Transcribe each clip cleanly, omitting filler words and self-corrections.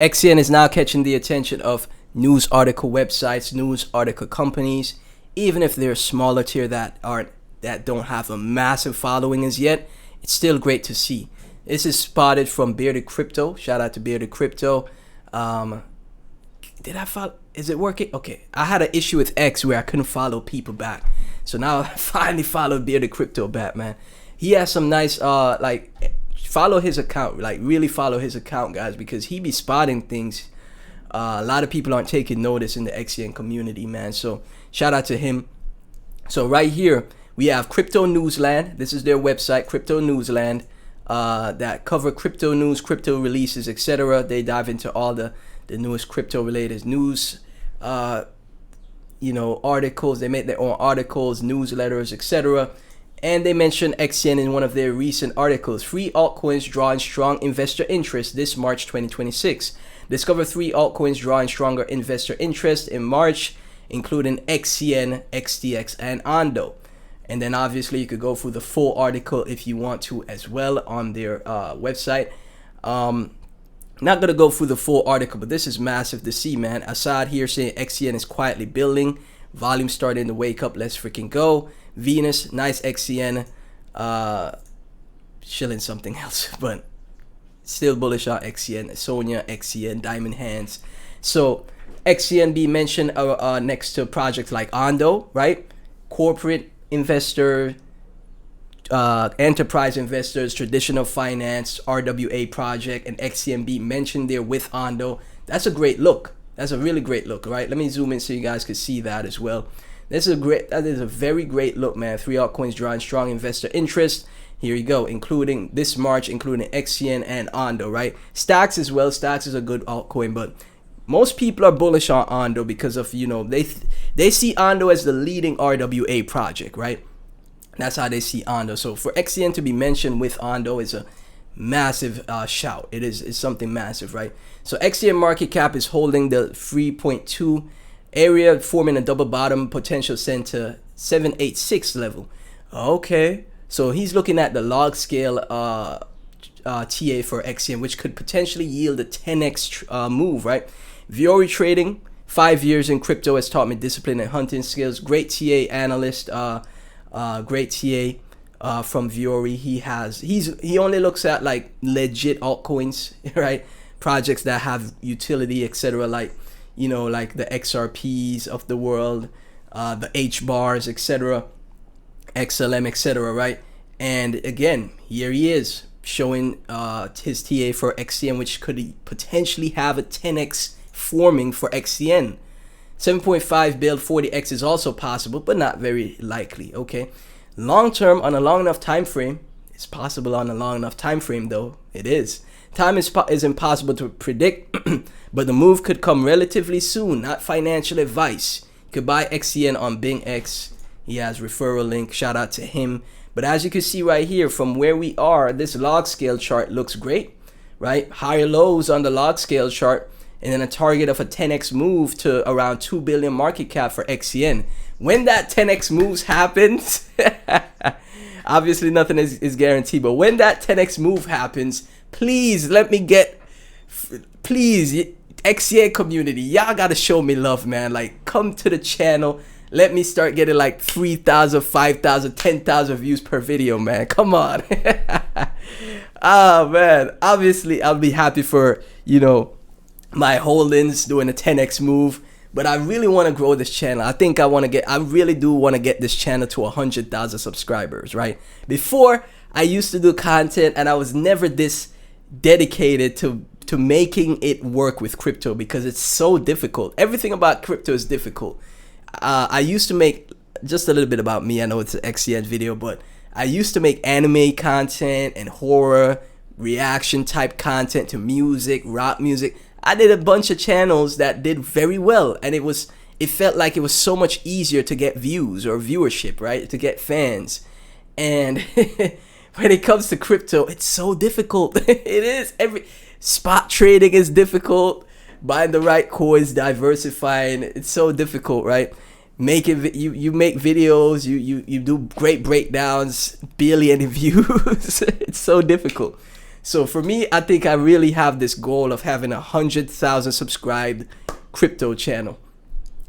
XCN is now catching the attention of news article websites, news article companies, even if they're smaller tier that don't have a massive following as yet. It's still great to see. This is spotted from Bearded Crypto. Shout out to Bearded Crypto. Did I follow? Is it working? Okay, I had an issue with X where I couldn't follow people back, so now I finally followed Bearded Crypto back, man. He has some nice follow his account, like really follow his account, guys, because he be spotting things a lot of people aren't taking notice in the XCN community, man. So shout out to him. So right here we have CryptoNewsLand. This is their website, CryptoNewsLand, that cover crypto news, crypto releases, etc. They dive into all the newest crypto related news, articles. They make their own articles, newsletters, etc. And they mentioned XCN in one of their recent articles. 3 altcoins drawing strong investor interest this March 2026. Discover 3 altcoins drawing stronger investor interest in March, including XCN, XTX, and Ondo. And then obviously you could go through the full article if you want to as well on their website. Not gonna go through the full article, but this is massive to see, man. Assad here saying XCN is quietly building. Volume starting to wake up. Let's freaking go. Venus, nice XCN. Shilling something else, but still bullish on XCN. Sonia, XCN, Diamond Hands. So XCN be mentioned next to projects like Ondo, right? Corporate investor, enterprise investors, traditional finance, RWA project, and XCNB mentioned there with Ondo. That's a great look. That's a really great look, right? Let me zoom in so you guys can see that as well. That is a very great look, man. 3 altcoins drawing strong investor interest. Here you go, including this March, including XCN and Ondo, right? Stacks as well. Stacks is a good altcoin, but most people are bullish on Ondo because of, they see Ondo as the leading RWA project, right? That's how they see Ondo. So for XCN to be mentioned with Ondo is a massive shout. It's something massive, right? So XCN market cap is holding the 3.2 area, forming a double bottom, potential send to 786 level. Okay, so he's looking at the log scale TA for XCN, which could potentially yield a 10x move, right? Viori trading, 5 years in crypto has taught me discipline and hunting skills. Great TA analyst, great TA from Viori. He only looks at like legit altcoins, right? Projects that have utility, etc. Like like the XRPs of the world, the H bars, etc. XLM, etc. Right? And again, here he is showing his TA for XCN, which could potentially have a 10x forming for XCN. 7.5 build 40x is also possible, but not very likely. Okay, long term on a long enough time frame, it's possible on a long enough time frame though. It is. Time is impossible to predict, but the move could come relatively soon. Not financial advice. You could buy XCN on Bing X. He has referral link. Shout out to him. But as you can see right here, from where we are, this log scale chart looks great, right? Higher lows on the log scale chart, and then a target of a 10x move to around 2 billion market cap for XCN. When that 10x moves happens, obviously nothing is guaranteed, but when that 10x move happens, please let me get, XCN community, y'all gotta show me love, man. Like, come to the channel. Let me start getting like 3,000, 5,000, 10,000 views per video, man. Come on. Oh, man. Obviously, I'll be happy for, my holdings doing a 10x move. But I really want to grow this channel. I really do want to get this channel to 100,000 subscribers, right? Before, I used to do content and I was never this dedicated to making it work with crypto because it's so difficult. Everything about crypto is difficult. I used to make, just a little bit about me, I know it's an XCN video, but I used to make anime content and horror reaction type content to music, rock music. I did a bunch of channels that did very well, and it felt like it was so much easier to get views or viewership, right? To get fans. And when it comes to crypto, it's so difficult. It is. Spot trading is difficult. Buying the right coins, diversifying, it's so difficult, right? You make videos, you do great breakdowns, billion views. It's so difficult. So for me, I think I really have this goal of having 100,000 subscribed crypto channel.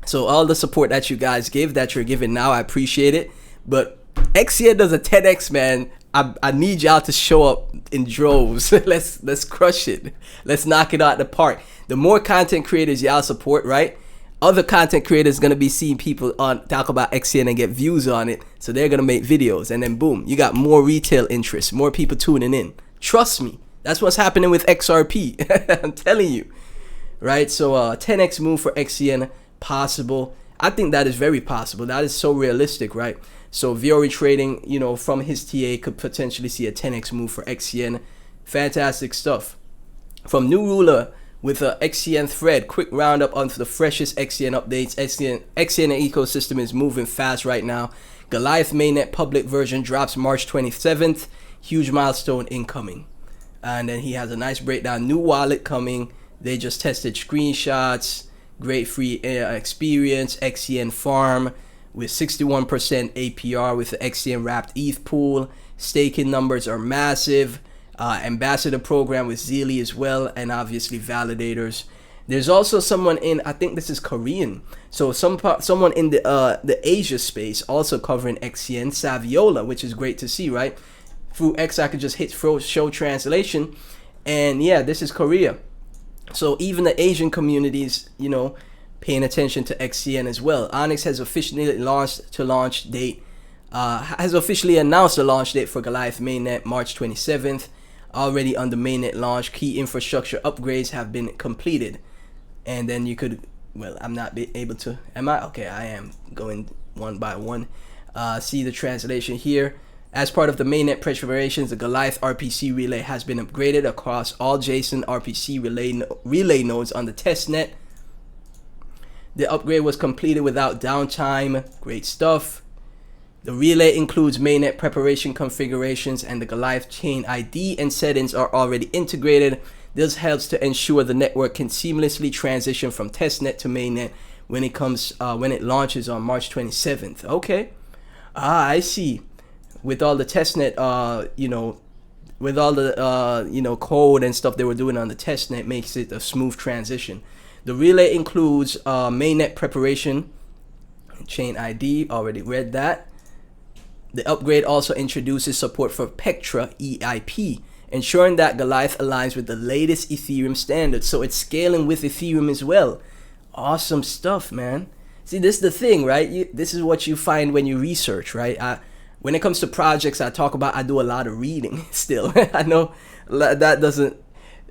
So all the support that you guys give, that you're giving now, I appreciate it. But XCN does a 10x, man. I need y'all to show up in droves. let's crush it. Let's knock it out the park. The more content creators y'all support, right? Other content creators gonna be seeing people on talk about XCN and get views on it. So they're gonna make videos, and then boom, you got more retail interest, more people tuning in. Trust me, that's what's happening with XRP. I'm telling you, right? So 10x move for XCN possible. I think that is very possible. That is so realistic, right? So Viore Trading, you know, from his TA could potentially see a 10x move for XCN. Fantastic stuff. From New Ruler with a XCN thread, quick roundup on the freshest XCN updates. XCN ecosystem is moving fast right now. Goliath mainnet public version drops March 27th. Huge milestone incoming. And then he has a nice breakdown. New wallet coming. They just tested screenshots. Great free experience. XCN farm with 61% APR with the XCN wrapped ETH pool. Staking numbers are massive. Ambassador program with Zealy as well, and obviously validators. There's also someone in, I think this is Korean, so someone in the Asia space also covering XCN, Saviola, which is great to see, right? Through X, I could just hit show translation, and yeah, this is Korea. So even the Asian communities, you know, paying attention to XCN as well. Onyx has officially announced the launch date for Goliath mainnet, March 27th. Already on the mainnet launch, key infrastructure upgrades have been completed. And then you could, well, I'm not able to, am I? Okay, I am going one by one. See the translation here. As part of the mainnet preparations, the Goliath RPC relay has been upgraded across all JSON RPC relay nodes on the testnet. The upgrade was completed without downtime. Great stuff. The relay includes mainnet preparation configurations, and the Goliath chain ID and settings are already integrated. This helps to ensure the network can seamlessly transition from testnet to mainnet when it launches on March 27th. Okay. I see. With all the testnet, with all the code and stuff they were doing on the testnet, makes it a smooth transition. The relay includes mainnet preparation, chain ID. Already read that. The upgrade also introduces support for Pectra EIP, ensuring that Goliath aligns with the latest Ethereum standards. So it's scaling with Ethereum as well. Awesome stuff, man. See, this is the thing, right? This is what you find when you research, right? When it comes to projects I do a lot of reading still. I know that doesn't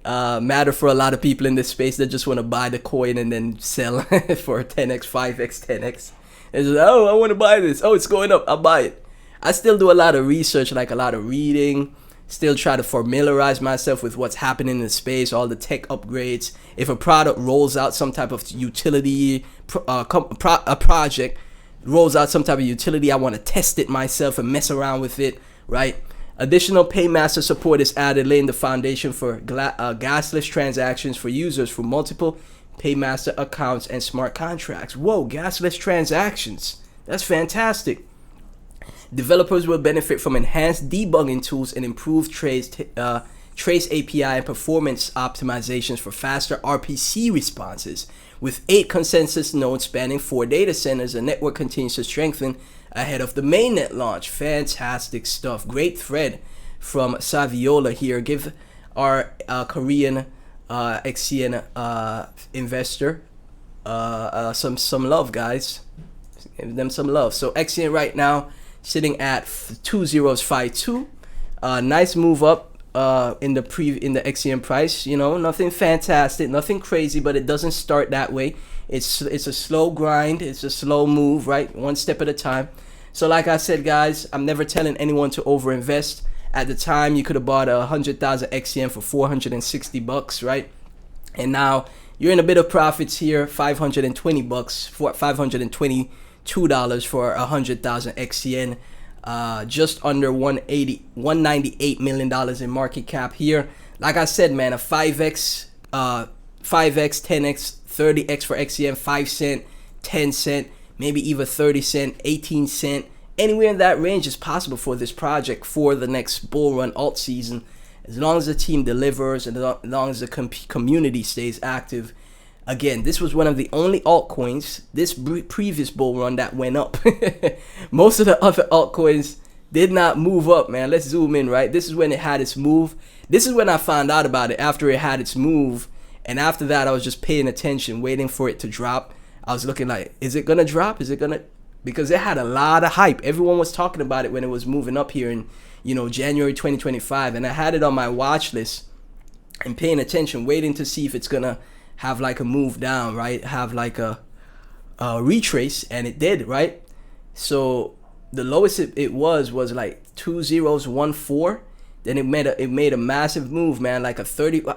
matter for a lot of people in this space that just want to buy the coin and then sell for 10x, 5x, 10x. And just, oh, I want to buy this. Oh, it's going up. I'll buy it. I still do a lot of research, like a lot of reading, still try to familiarize myself with what's happening in the space, all the tech upgrades. If a product rolls out some type of utility, a project rolls out some type of utility, I want to test it myself and mess around with it, right? Additional Paymaster support is added, laying the foundation for gasless transactions for users through multiple Paymaster accounts and smart contracts. Whoa, gasless transactions. That's fantastic. Developers will benefit from enhanced debugging tools and improved trace API and performance optimizations for faster RPC responses. With 8 consensus nodes spanning 4 data centers, the network continues to strengthen ahead of the mainnet launch. Fantastic stuff. Great thread from Saviola here. Give our Korean XCN investor some love, guys. Give them some love. So XCN right now sitting at 2052. Nice move up in the XCN price. You know, nothing fantastic, nothing crazy, but it doesn't start that way. It's a slow grind. It's a slow move, right? One step at a time. So like I said, guys, I'm never telling anyone to overinvest. At the time, you could have bought 100,000 XCN for $460, right? And now you're in a bit of profits here. $520 for $522 for 100,000 XCN. Just under $198 million in market cap here. Like I said, man, a 5x, 10x, 30x for XCN, 5 cent, 10 cent, maybe even 30 cent, 18 cent. Anywhere in that range is possible for this project for the next bull run alt season. as long as the team delivers and as long as the community stays active. Again, this was one of the only altcoins this previous bull run that went up. Most of the other altcoins did not move up, man. Let's zoom in, right? This is when it had its move. This is when I found out about it, after it had its move. And after that, I was just paying attention, waiting for it to drop. I was looking like, is it going to drop? Is it going to? Because it had a lot of hype. Everyone was talking about it when it was moving up here in, January 2025. And I had it on my watch list and paying attention, waiting to see if it's going to have like a move down, right? Have like a retrace, and it did, right? So the lowest it was like 2014. Then it made a massive move, man, like a 30x,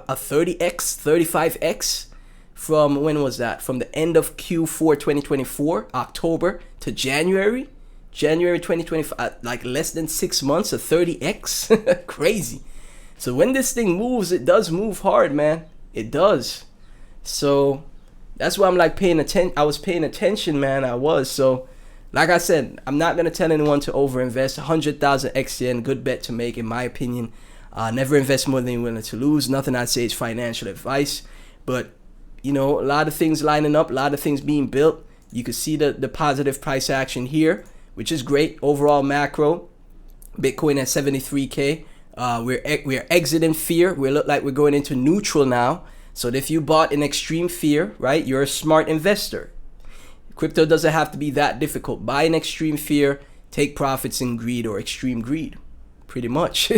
35x from, when was that? From the end of Q4 2024, October, to January 2025, like less than 6 months, a 30x. Crazy. So when this thing moves, it does move hard, man. It does. So that's why I'm like paying attention. I was paying attention, man. I was. So like I said, I'm not going to tell anyone to overinvest. 100,000 XCN, good bet to make in my opinion. Never invest more than you're willing to lose. Nothing I'd say is financial advice. But, a lot of things lining up, a lot of things being built. You can see the positive price action here, which is great. Overall macro, Bitcoin at 73K. We're exiting fear. We look like we're going into neutral now. So if you bought in extreme fear, right, you're a smart investor. Crypto doesn't have to be that difficult. Buy in extreme fear, take profits in greed or extreme greed. Pretty much.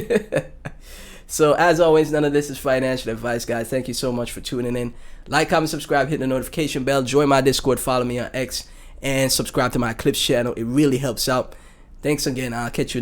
So as always, none of this is financial advice, guys. Thank you so much for tuning in. Like, comment, subscribe, hit the notification bell, join my Discord, follow me on X, and subscribe to my Clips channel. It really helps out. Thanks again. I'll catch you in the